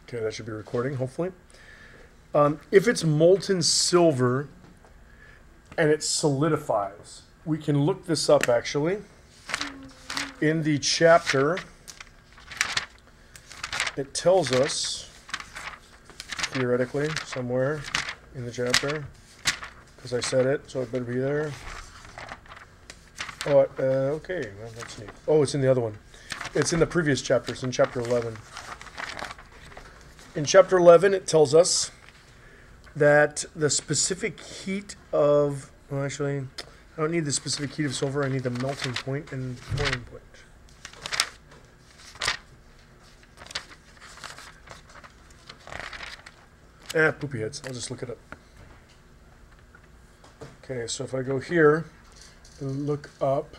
Okay, that should be recording, hopefully. If it's molten silver and it solidifies, we can look this up actually. In the chapter, it tells us, theoretically, somewhere in the chapter, because I said it, so it better be there. Oh, okay, well, that's neat. Oh, it's in the other one. It's in the previous chapter. It's in chapter 11. In chapter 11, it tells us that the specific heat of, well, actually, I don't need the specific heat of silver. I need the melting point and boiling point. Poopy heads. I'll just look it up. Okay, so if I go here and look up,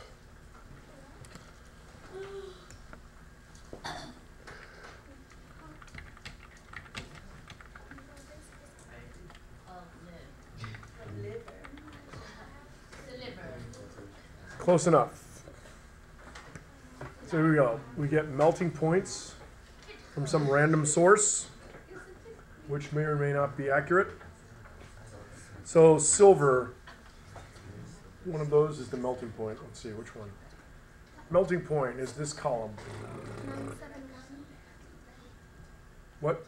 close enough. So here we go. We get melting points from some random source, which may or may not be accurate. So silver, one of those is the melting point. Let's see, which one? Melting point is this column. 971. What?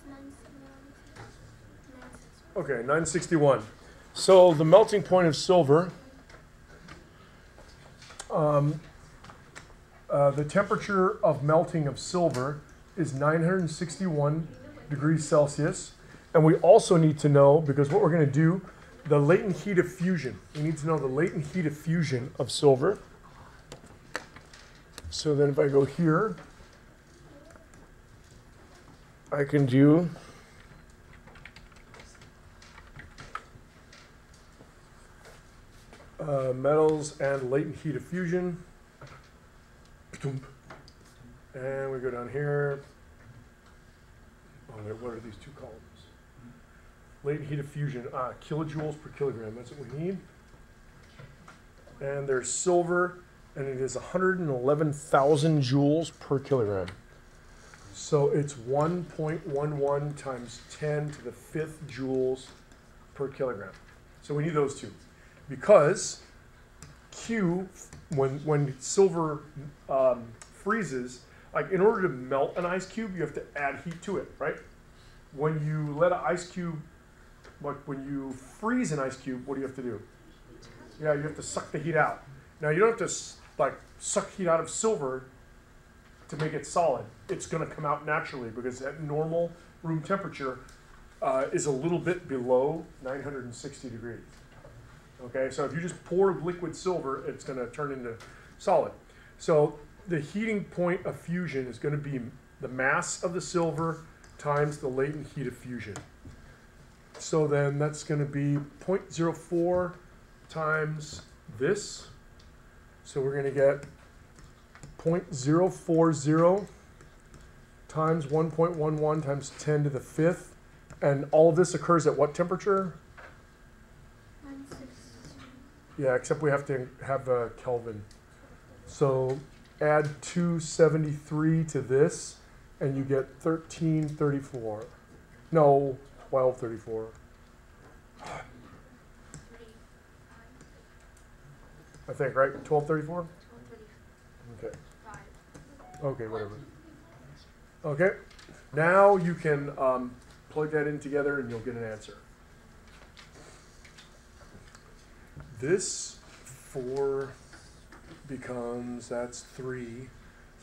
961. Okay, 961. So the melting point of silver, the temperature of melting of silver is 961 degrees Celsius. And we also need to know, because what we're going to do, the latent heat of fusion. We need to know the latent heat of fusion of silver. So then if I go here, I can do metals and latent heat of fusion. And we go down here. Oh, wait, what are these two columns? Latent heat of fusion, kilojoules per kilogram. That's what we need. And there's silver, and it is 111,000 joules per kilogram. So it's 1.11 times 10 to the 5th joules per kilogram. So we need those two. Because Q, when silver freezes, like in order to melt an ice cube, you have to add heat to it, right? When you let an ice cube, like when you freeze an ice cube, what do you have to do? Yeah, you have to suck the heat out. Now you don't have to like suck heat out of silver to make it solid. It's going to come out naturally because at normal room temperature is a little bit below 960 degrees. Okay, so if you just pour liquid silver, it's going to turn into solid. So the heating point of fusion is going to be the mass of the silver times the latent heat of fusion. So then that's going to be 0.04 times this. So we're going to get 0.040 times 1.11 times 10 to the 5th. And all of this occurs at what temperature? 960. Yeah, except we have to have a Kelvin. So add 273 to this, and you get 1334. No, 1234. I think, right? 1234? 1234. Okay. Okay, whatever. Okay. Now you can plug that in together and you'll get an answer. This 4 becomes, that's 3, so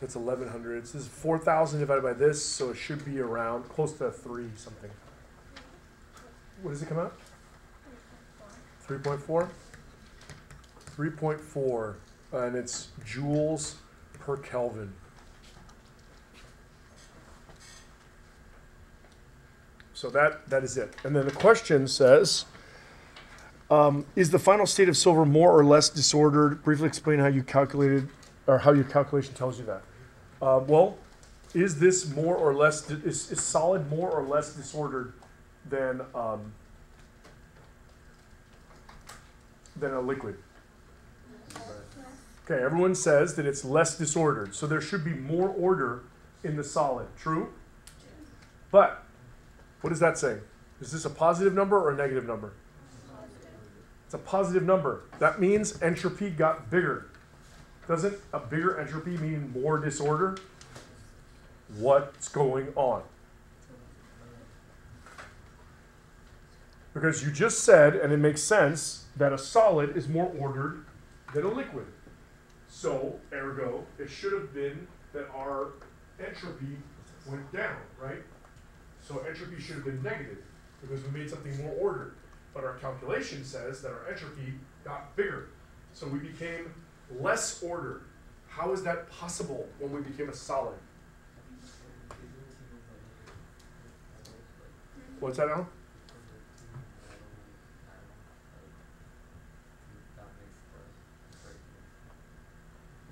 that's 1100. So this is 4,000 divided by this, so it should be around close to 3 something. What does it come out? 3.4? 3.4, and it's joules per Kelvin. So that is it. And then the question says, is the final state of silver more or less disordered? Briefly explain how you calculated, or how your calculation tells you that. Well, is this more or less, is solid more or less disordered than a liquid? Okay, everyone says that it's less disordered. So there should be more order in the solid. True? But what is that saying? Is this a positive number or a negative number? It's a positive number. That means entropy got bigger. Doesn't a bigger entropy mean more disorder? What's going on? Because you just said, and it makes sense, that a solid is more ordered than a liquid. So, ergo, it should have been that our entropy went down, right? So entropy should have been negative because we made something more ordered. But our calculation says that our entropy got bigger. So we became less ordered. How is that possible when we became a solid? What's that, Alan?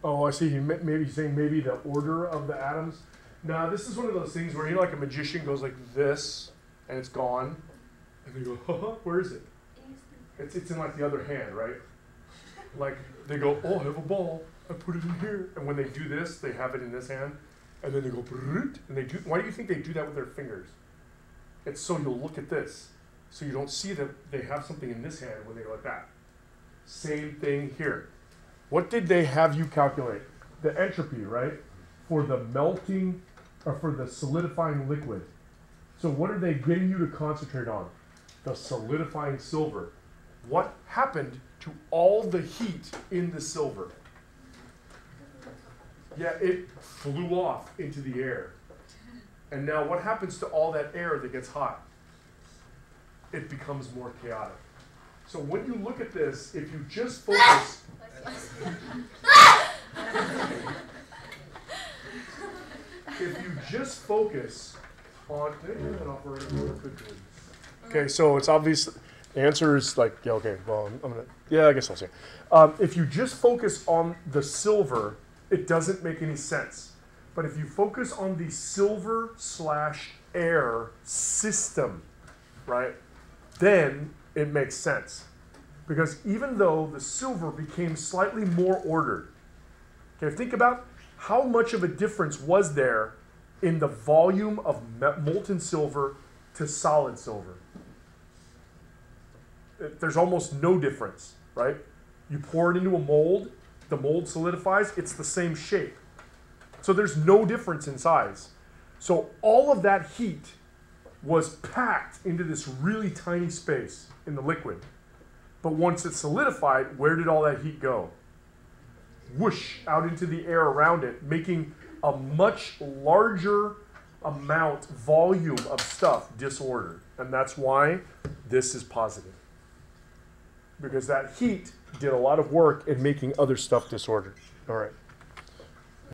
Oh, I see. Maybe he's saying maybe the order of the atoms. Now, this is one of those things where, you know, like a magician goes like this, and it's gone. And they go, haha, where is it? It's in like the other hand, right? Like they go, oh, I have a ball. I put it in here. And when they do this, they have it in this hand. And then they go, and they do. Why do you think they do that with their fingers? It's so you'll look at this. So you don't see that they have something in this hand when they go like that. Same thing here. What did they have you calculate? The entropy, right? For the melting, or for the solidifying liquid. So what are they getting you to concentrate on? The solidifying silver. What happened to all the heat in the silver? Yeah, it flew off into the air. And now what happens to all that air that gets hot? It becomes more chaotic. So when you look at this, if you just focus... if you just focus on... Okay, so it's obvious. The answer is like, yeah, okay, well, I'm going to... Yeah, I guess I'll say it. If you just focus on the silver, it doesn't make any sense. But if you focus on the silver/air system, right, then it makes sense. Because even though the silver became slightly more ordered, okay, think about how much of a difference was there in the volume of molten silver to solid silver. There's almost no difference, right? You pour it into a mold, the mold solidifies, it's the same shape. So there's no difference in size. So all of that heat was packed into this really tiny space in the liquid. But once it solidified, where did all that heat go? Whoosh, out into the air around it, making a much larger volume of stuff disordered. And that's why this is positive. Because that heat did a lot of work in making other stuff disordered. All right.